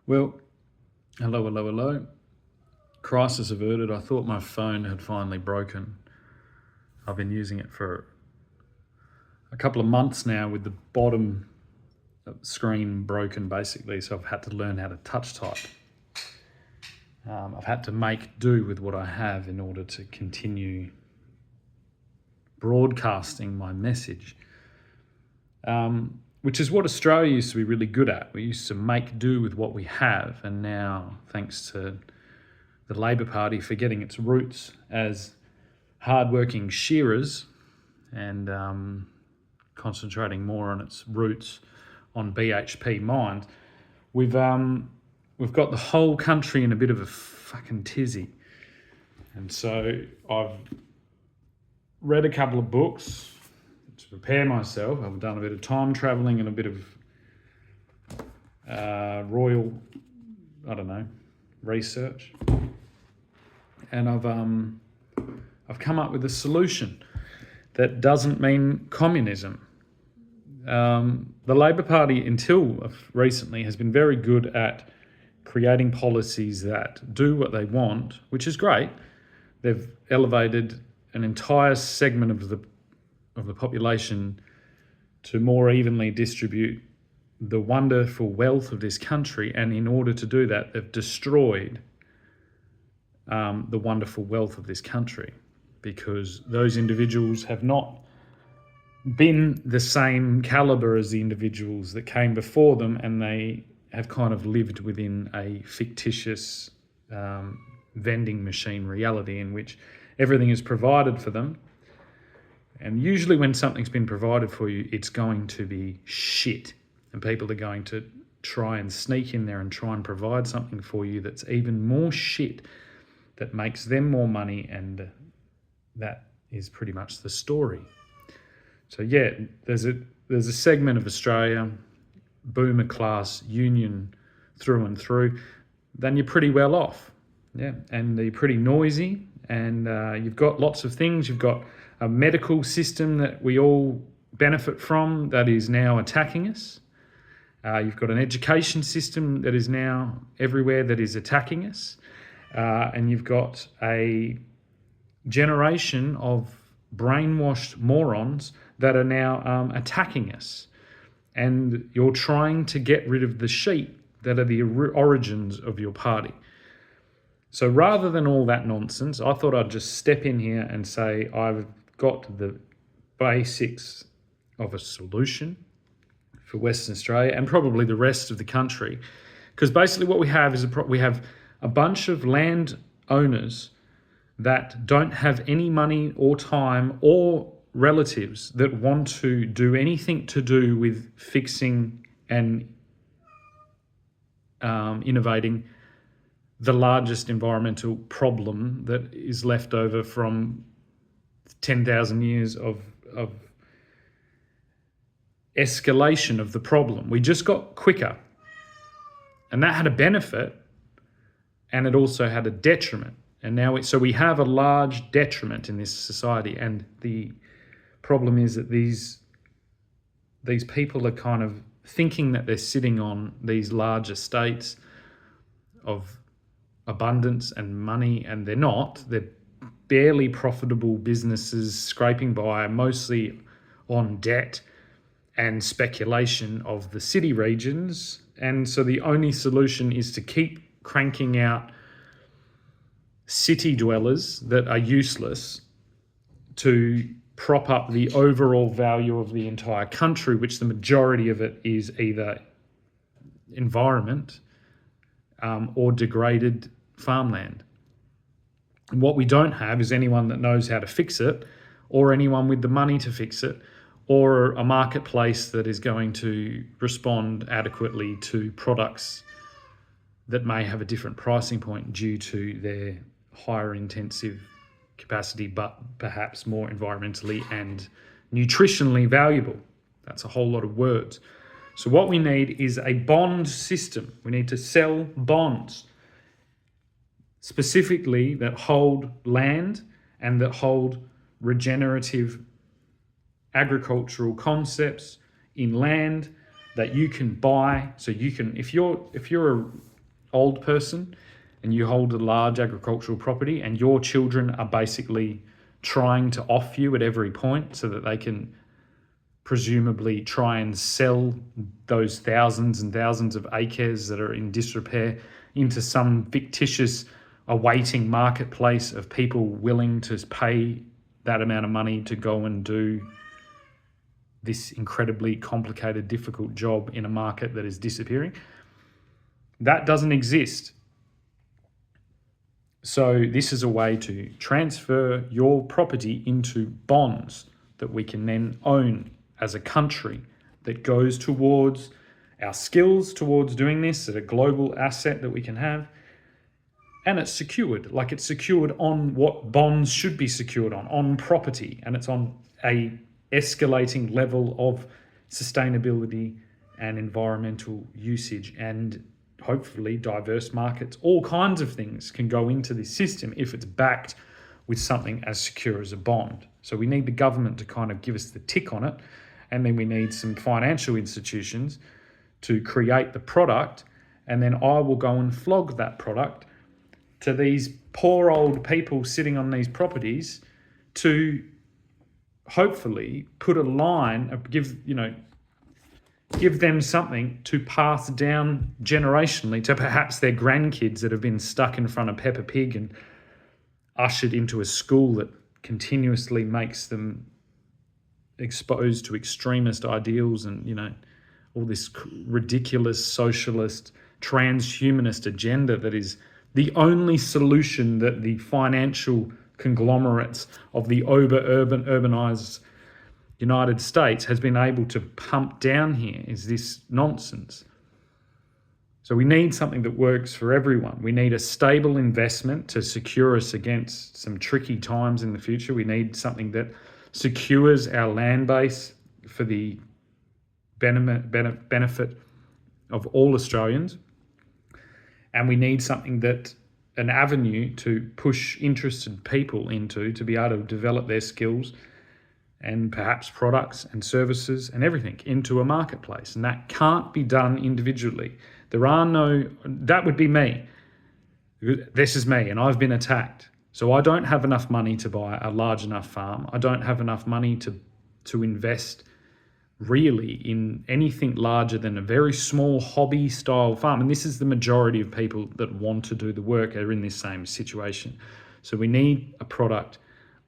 Well, hello, hello, hello. Crisis averted. I thought my phone had finally broken. I've been using it for a couple of months now with the bottom screen broken, basically. So I've had to learn how to touch type. I've had to make do with what I have in order to continue broadcasting my message, which is what Australia used to be really good at. We used to make do with what we have, and now, thanks to the Labor Party forgetting its roots as hardworking shearers and concentrating more on its roots on BHP mines, we've got the whole country in a bit of a fucking tizzy. And so I've read a couple of books to prepare myself. I've done a bit of time traveling and a bit of research. And I've come up with a solution that doesn't mean communism. The Labor Party, until recently, has been very good at creating policies that do what they want, which is great. They've elevated an entire segment of the population to more evenly distribute the wonderful wealth of this country, and in order to do that, they've destroyed the wonderful wealth of this country, because those individuals have not been the same caliber as the individuals that came before them, and they have kind of lived within a fictitious vending machine reality in which everything is provided for them. And usually when something's been provided for you, it's going to be shit. And people are going to try and sneak in there and try and provide something for you that's even more shit, that makes them more money, and that is pretty much the story. So yeah, there's a segment of Australia, boomer class, union through and through, then you're pretty well off. Yeah, and you're pretty noisy, and you've got lots of things. You've got a medical system that we all benefit from that is now attacking us. You've got an education system that is now everywhere that is attacking us. And you've got a generation of brainwashed morons that are now attacking us. And you're trying to get rid of the sheep that are the origins of your party. So rather than all that nonsense, I thought I'd just step in here and say I've got the basics of a solution for Western Australia and probably the rest of the country. Because basically what we have is we have a bunch of land owners that don't have any money or time or relatives that want to do anything to do with fixing and innovating the largest environmental problem that is left over from 10,000 years of escalation of the problem. We just got quicker, and that had a benefit, and it also had a detriment. And now so we have a large detriment in this society, and the problem is that these people are kind of thinking that they're sitting on these large estates of abundance and money, and they're not. They're barely profitable businesses scraping by, mostly on debt and speculation of the city regions. And so the only solution is to keep cranking out city dwellers that are useless to prop up the overall value of the entire country, which the majority of it is either environment or degraded farmland. And what we don't have is anyone that knows how to fix it, or anyone with the money to fix it, or a marketplace that is going to respond adequately to products that may have a different pricing point due to their higher intensive capacity, but perhaps more environmentally and nutritionally valuable. That's a whole lot of words. So what we need is a bond system. We need to sell bonds, specifically that hold land and that hold regenerative agricultural concepts in land that you can buy. So you can, if you're a old person and you hold a large agricultural property and your children are basically trying to off you at every point so that they can presumably try and sell those thousands and thousands of acres that are in disrepair into some fictitious awaiting marketplace of people willing to pay that amount of money to go and do this incredibly complicated, difficult job in a market that is disappearing. That doesn't exist. So this is a way to transfer your property into bonds that we can then own as a country, that goes towards our skills towards doing this, at a global asset that we can have. And it's secured, like it's secured on what bonds should be secured on property, and it's on a escalating level of sustainability and environmental usage, and hopefully diverse markets. All kinds of things can go into this system if it's backed with something as secure as a bond. So we need the government to kind of give us the tick on it, and then we need some financial institutions to create the product, and then I will go and flog that product to these poor old people sitting on these properties to hopefully put a line, give them something to pass down generationally to perhaps their grandkids that have been stuck in front of Peppa Pig and ushered into a school that continuously makes them exposed to extremist ideals and, all this ridiculous socialist transhumanist agenda that is the only solution that the financial conglomerates of the urbanized United States has been able to pump down here is this nonsense. So we need something that works for everyone. We need a stable investment to secure us against some tricky times in the future. We need something that secures our land base for the benefit of all Australians. And we need something an avenue to push interested people into to be able to develop their skills and perhaps products and services and everything into a marketplace. And that can't be done individually. That would be me. This is me, and I've been attacked. So I don't have enough money to buy a large enough farm. I don't have enough money to invest really in anything larger than a very small hobby style farm. And this is the majority of people that want to do the work are in this same situation. So we need a product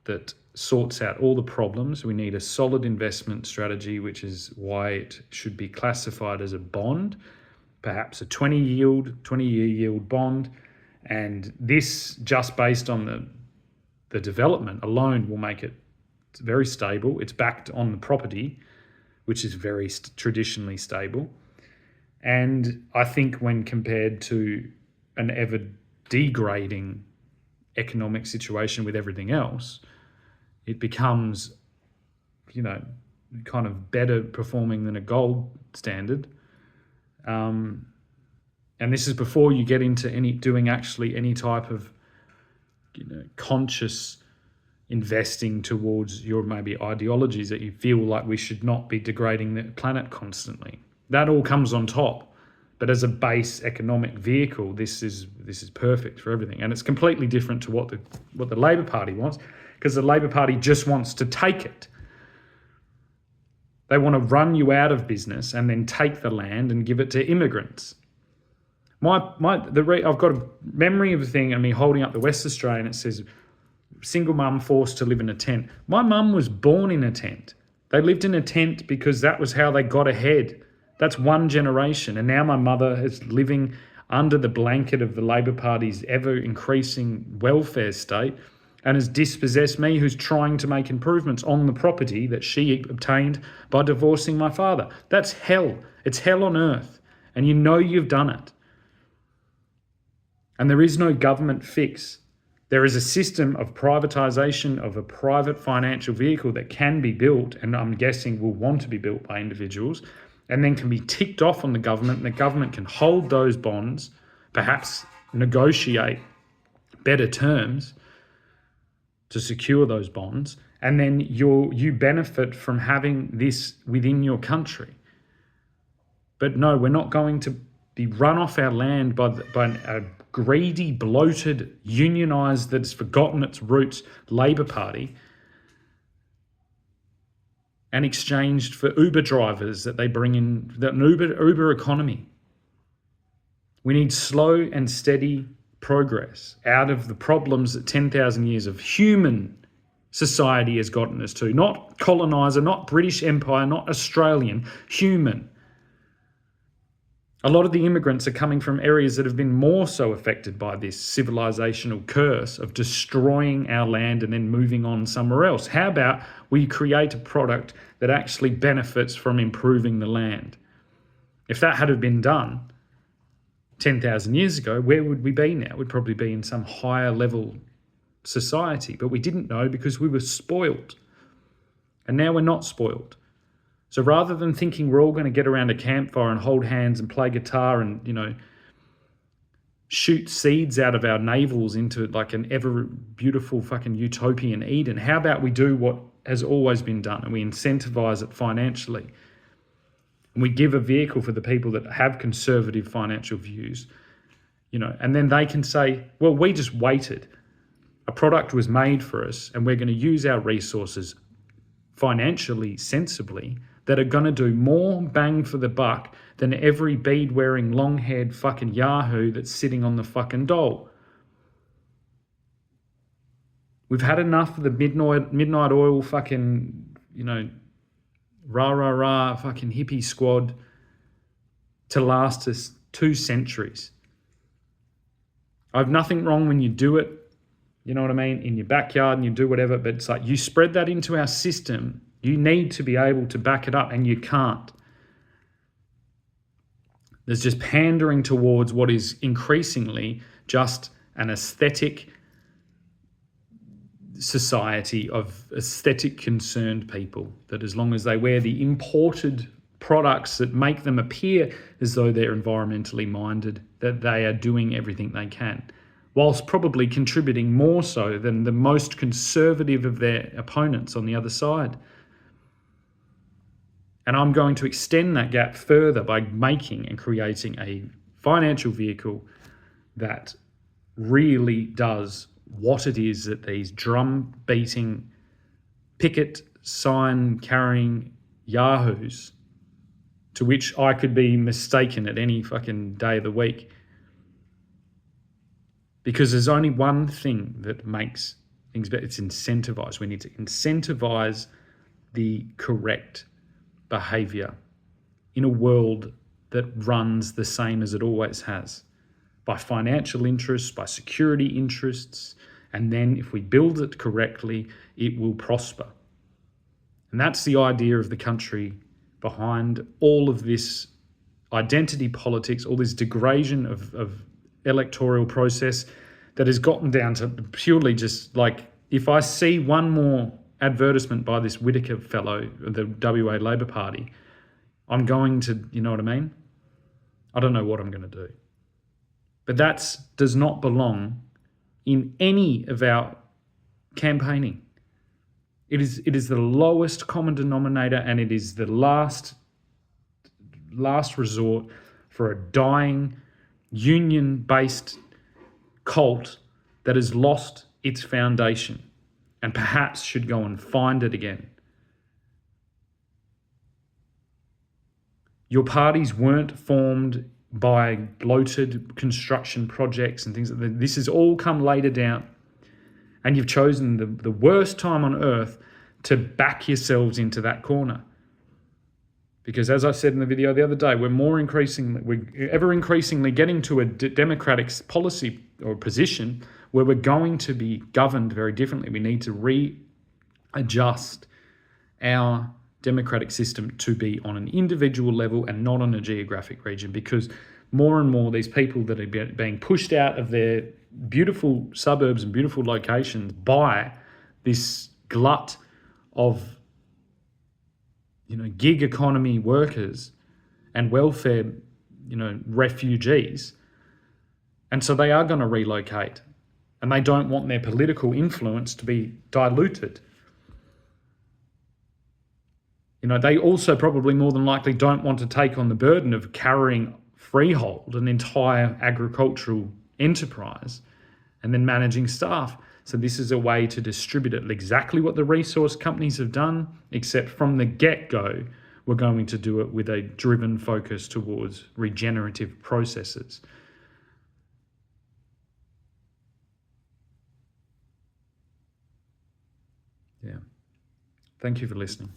that sorts out all the problems. We need a solid investment strategy, which is why it should be classified as a bond, perhaps a 20-year yield bond. And this, just based on the development alone, will make it very stable. It's backed on the property, which is very traditionally stable. And I think when compared to an ever degrading economic situation with everything else, it becomes, kind of better performing than a gold standard. And this is before you get into doing any type of, conscious investing towards your maybe ideologies that you feel like we should not be degrading the planet constantly. That all comes on top. But as a base economic vehicle, this is perfect for everything. And it's completely different to what the Labor Party wants, because the Labor Party just wants to take it. They want to run you out of business and then take the land and give it to immigrants. I've got a memory of a thing of me holding up the West Australian. It says, single mum forced to live in a tent. My mum was born in a tent. They lived in a tent because that was how they got ahead. That's one generation. And now my mother is living under the blanket of the Labor Party's ever-increasing welfare state and has dispossessed me, who's trying to make improvements on the property that she obtained by divorcing my father. That's hell. It's hell on earth. And you've done it. And there is no government fix. There is a system of privatisation of a private financial vehicle that can be built, and I'm guessing will want to be built by individuals, and then can be ticked off on the government, and the government can hold those bonds, perhaps negotiate better terms to secure those bonds, and then you benefit from having this within your country. But no, we're not going to be run off our land by a greedy, bloated, unionised, that's forgotten its roots Labor Party, and exchanged for Uber drivers that they bring in, an Uber economy. We need slow and steady progress out of the problems that 10,000 years of human society has gotten us to. Not coloniser, not British Empire, not Australian, human. A lot of the immigrants are coming from areas that have been more so affected by this civilizational curse of destroying our land and then moving on somewhere else. How about we create a product that actually benefits from improving the land? If that had been done 10,000 years ago, where would we be now? We'd probably be in some higher level society, but we didn't know because we were spoiled. And now we're not spoiled. So rather than thinking we're all going to get around a campfire and hold hands and play guitar and, shoot seeds out of our navels into like an ever beautiful fucking utopian Eden, how about we do what has always been done and we incentivize it financially? And we give a vehicle for the people that have conservative financial views, and then they can say, well, we just waited. A product was made for us and we're going to use our resources financially sensibly that are going to do more bang for the buck than every bead-wearing, long-haired fucking yahoo that's sitting on the fucking dole. We've had enough of the midnight oil fucking, rah fucking hippie squad to last us 2 centuries. I have nothing wrong when you do it, you know what I mean, in your backyard and you do whatever, but it's like you spread that into our system. You need to be able to back it up, and you can't. There's just pandering towards what is increasingly just an aesthetic society of aesthetic concerned people, that as long as they wear the imported products that make them appear as though they're environmentally minded, that they are doing everything they can, whilst probably contributing more so than the most conservative of their opponents on the other side. And I'm going to extend that gap further by making and creating a financial vehicle that really does what it is that these drum-beating, picket sign-carrying yahoos, to which I could be mistaken at any fucking day of the week. Because there's only one thing that makes things better. It's incentivize. We need to incentivize the correct behavior in a world that runs the same as it always has, by financial interests, by security interests, and then if we build it correctly, it will prosper. And that's the idea of the country behind all of this identity politics, all this degradation of electoral process that has gotten down to purely just like, if I see one more advertisement by this Whittaker fellow, the WA Labor Party, I'm going to, you know what I mean? I don't know what I'm going to do. But that does not belong in any of our campaigning. It is the lowest common denominator, and it is the last resort for a dying, union-based cult that has lost its foundation and perhaps should go and find it again. Your parties weren't formed by bloated construction projects and things like that. This has all come later down, and you've chosen the worst time on earth to back yourselves into that corner. Because as I said in the video the other day, we're ever increasingly getting to a democratic policy or position where we're going to be governed very differently. We need to readjust our democratic system to be on an individual level and not on a geographic region, because more and more these people that are being pushed out of their beautiful suburbs and beautiful locations by this glut of gig economy workers and welfare refugees, and so they are going to relocate, and they don't want their political influence to be diluted. They also probably more than likely don't want to take on the burden of carrying freehold, an entire agricultural enterprise, and then managing staff. So this is a way to distribute it exactly what the resource companies have done, except from the get-go, we're going to do it with a driven focus towards regenerative processes. Yeah. Thank you for listening.